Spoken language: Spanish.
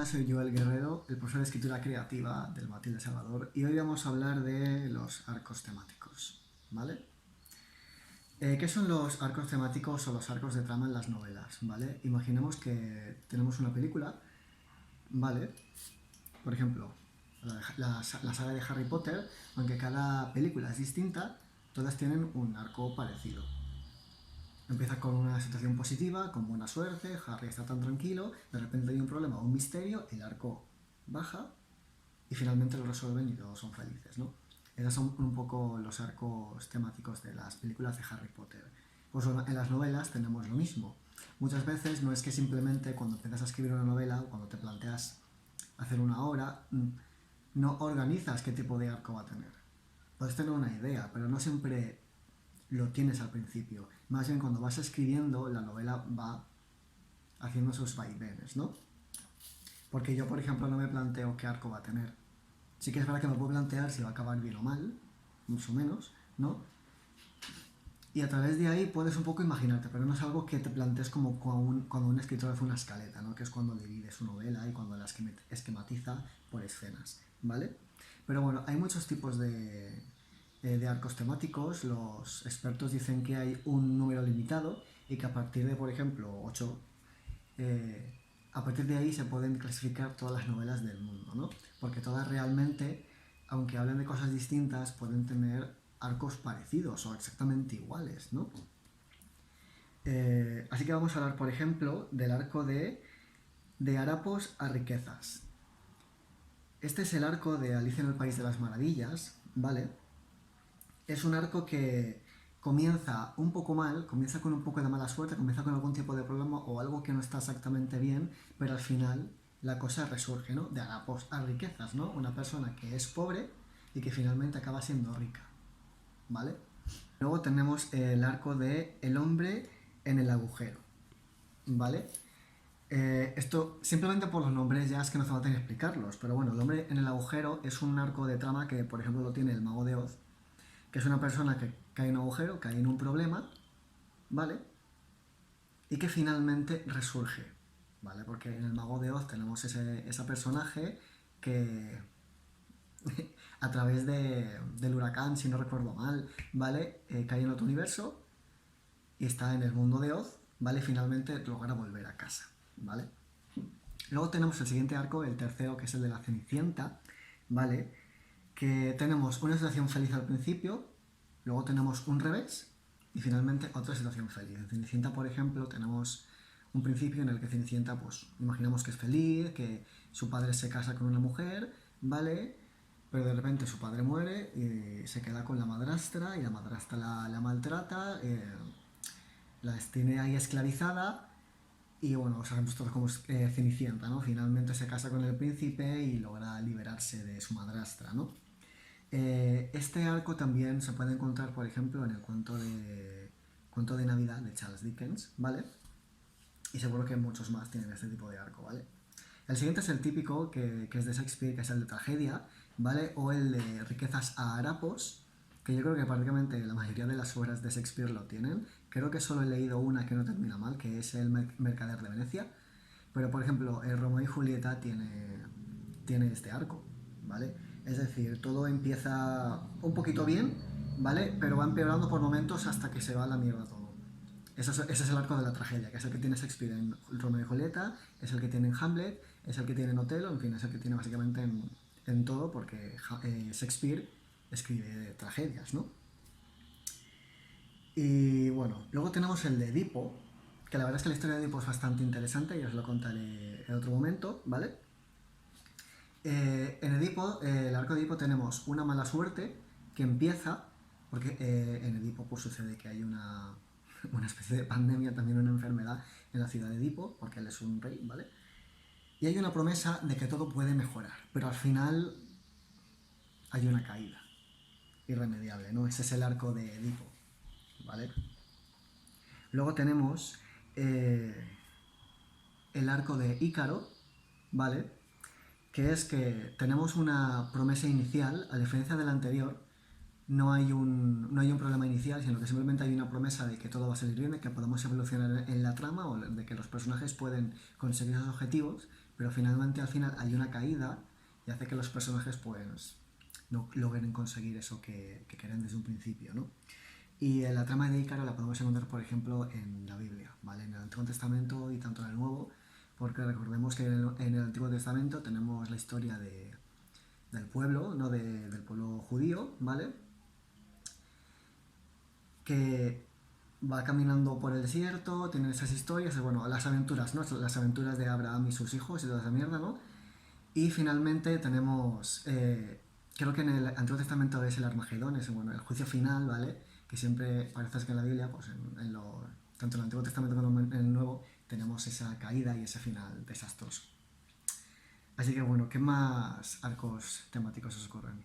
Soy Joel Guerrero, el profesor de escritura creativa del Matilde Salvador, y hoy vamos a hablar de los arcos temáticos, ¿vale? ¿Qué son los arcos temáticos o los arcos de trama en las novelas? ¿Vale? Imaginemos que tenemos una película, ¿vale? Por ejemplo, la saga de Harry Potter, aunque cada película es distinta, todas tienen un arco parecido. Empieza con una situación positiva, con buena suerte, Harry está tan tranquilo, de repente hay un problema o un misterio, el arco baja y finalmente lo resuelven y todos son felices, ¿no? Esos son un poco los arcos temáticos de las películas de Harry Potter. Pues en las novelas tenemos lo mismo. Muchas veces no es que simplemente cuando empiezas a escribir una novela o cuando te planteas hacer una obra, no organizas qué tipo de arco va a tener. Puedes tener una idea, pero no siempre lo tienes al principio. Más bien cuando vas escribiendo, la novela va haciendo sus vaivenes, ¿no? Porque yo, por ejemplo, no me planteo qué arco va a tener. Sí que es verdad que me puedo plantear si va a acabar bien o mal, más o menos, ¿no? Y a través de ahí puedes un poco imaginarte, pero no es algo que te plantees como cuando un escritor hace una escaleta, ¿no? Que es cuando divide su novela y cuando la esquematiza por escenas, ¿vale? Pero bueno, hay muchos tipos de arcos temáticos. Los expertos dicen que hay un número limitado y que a partir de, por ejemplo, 8, a partir de ahí se pueden clasificar todas las novelas del mundo, ¿no? Porque todas realmente, aunque hablen de cosas distintas, pueden tener arcos parecidos o exactamente iguales, ¿no? Así que vamos a hablar, por ejemplo, del arco de Harapos a riquezas. Este es el arco de Alicia en el País de las Maravillas, ¿vale? Es un arco que comienza un poco mal, comienza con un poco de mala suerte, comienza con algún tipo de problema o algo que no está exactamente bien, pero al final la cosa resurge, ¿no? De harapos a riquezas, ¿no? Una persona que es pobre y que finalmente acaba siendo rica, ¿vale? Luego tenemos el arco de El hombre en el agujero, ¿vale? Esto simplemente por los nombres ya es que no hace falta ni explicarlos, pero bueno, El hombre en el agujero es un arco de trama que por ejemplo lo tiene el Mago de Oz, que es una persona que cae en un agujero, cae en un problema, ¿vale? Y que finalmente resurge, ¿vale? Porque en el Mago de Oz tenemos ese personaje que a través del huracán, si no recuerdo mal, ¿vale? Cae en otro universo y está en el mundo de Oz, ¿vale? Y finalmente logra volver a casa, ¿vale? Luego tenemos el siguiente arco, el tercero, que es el de la Cenicienta, ¿vale? Que tenemos una situación feliz al principio, luego tenemos un revés y finalmente otra situación feliz. En Cenicienta, por ejemplo, tenemos un principio en el que Cenicienta, pues, imaginamos que es feliz, que su padre se casa con una mujer, ¿vale? Pero de repente su padre muere y se queda con la madrastra y la madrastra la maltrata, la tiene ahí esclavizada y bueno, sabemos todos cómo es Cenicienta, ¿no? Finalmente se casa con el príncipe y logra liberarse de su madrastra, ¿no? Este arco también se puede encontrar, por ejemplo, en el cuento de Navidad de Charles Dickens, ¿vale? Y seguro que muchos más tienen este tipo de arco, ¿vale? El siguiente es el típico, que es de Shakespeare, que es el de tragedia, ¿vale? O el de riquezas a harapos, que yo creo que prácticamente la mayoría de las obras de Shakespeare lo tienen. Creo que solo he leído una que no termina mal, que es El Mercader de Venecia. Pero, por ejemplo, el Romeo y Julieta tiene este arco, ¿vale? Es decir, todo empieza un poquito bien, ¿vale? Pero va empeorando por momentos hasta que se va a la mierda todo. Ese es el arco de la tragedia, que es el que tiene Shakespeare en Romeo y Julieta, es el que tiene en Hamlet, es el que tiene en Otelo, en fin, es el que tiene básicamente en todo, porque Shakespeare escribe tragedias, ¿no? Y bueno, luego tenemos el de Edipo, que la verdad es que la historia de Edipo es bastante interesante y os lo contaré en otro momento, ¿vale? En Edipo, el arco de Edipo tenemos una mala suerte que empieza, porque en Edipo pues, sucede que hay una especie de pandemia, también una enfermedad en la ciudad de Edipo, porque él es un rey, ¿vale? Y hay una promesa de que todo puede mejorar, pero al final hay una caída irremediable, ¿no? Ese es el arco de Edipo, ¿vale? Luego tenemos el arco de Ícaro, ¿vale? Que es que tenemos una promesa inicial, a diferencia del anterior, no hay un problema inicial, sino que simplemente hay una promesa de que todo va a salir bien, de que podemos evolucionar en la trama o de que los personajes pueden conseguir esos objetivos, pero finalmente al final hay una caída y hace que los personajes pues no logren conseguir eso que querían desde un principio, ¿no? Y la trama de Ícaro la podemos encontrar, por ejemplo, en la Biblia, ¿vale? En el Antiguo Testamento y tanto en el Nuevo, porque recordemos que en el Antiguo Testamento tenemos la historia del pueblo, ¿no? Del pueblo judío, ¿vale? Que va caminando por el desierto, tiene esas historias, bueno, las aventuras, ¿no? Las aventuras de Abraham y sus hijos y toda esa mierda, ¿no? Y finalmente tenemos, creo que en el Antiguo Testamento es el Armagedón, es bueno, el juicio final, ¿vale? Que siempre parece que en la Biblia, pues tanto en el Antiguo Testamento como en el Nuevo, tenemos esa caída y ese final desastroso. Así que bueno, ¿qué más arcos temáticos os ocurren?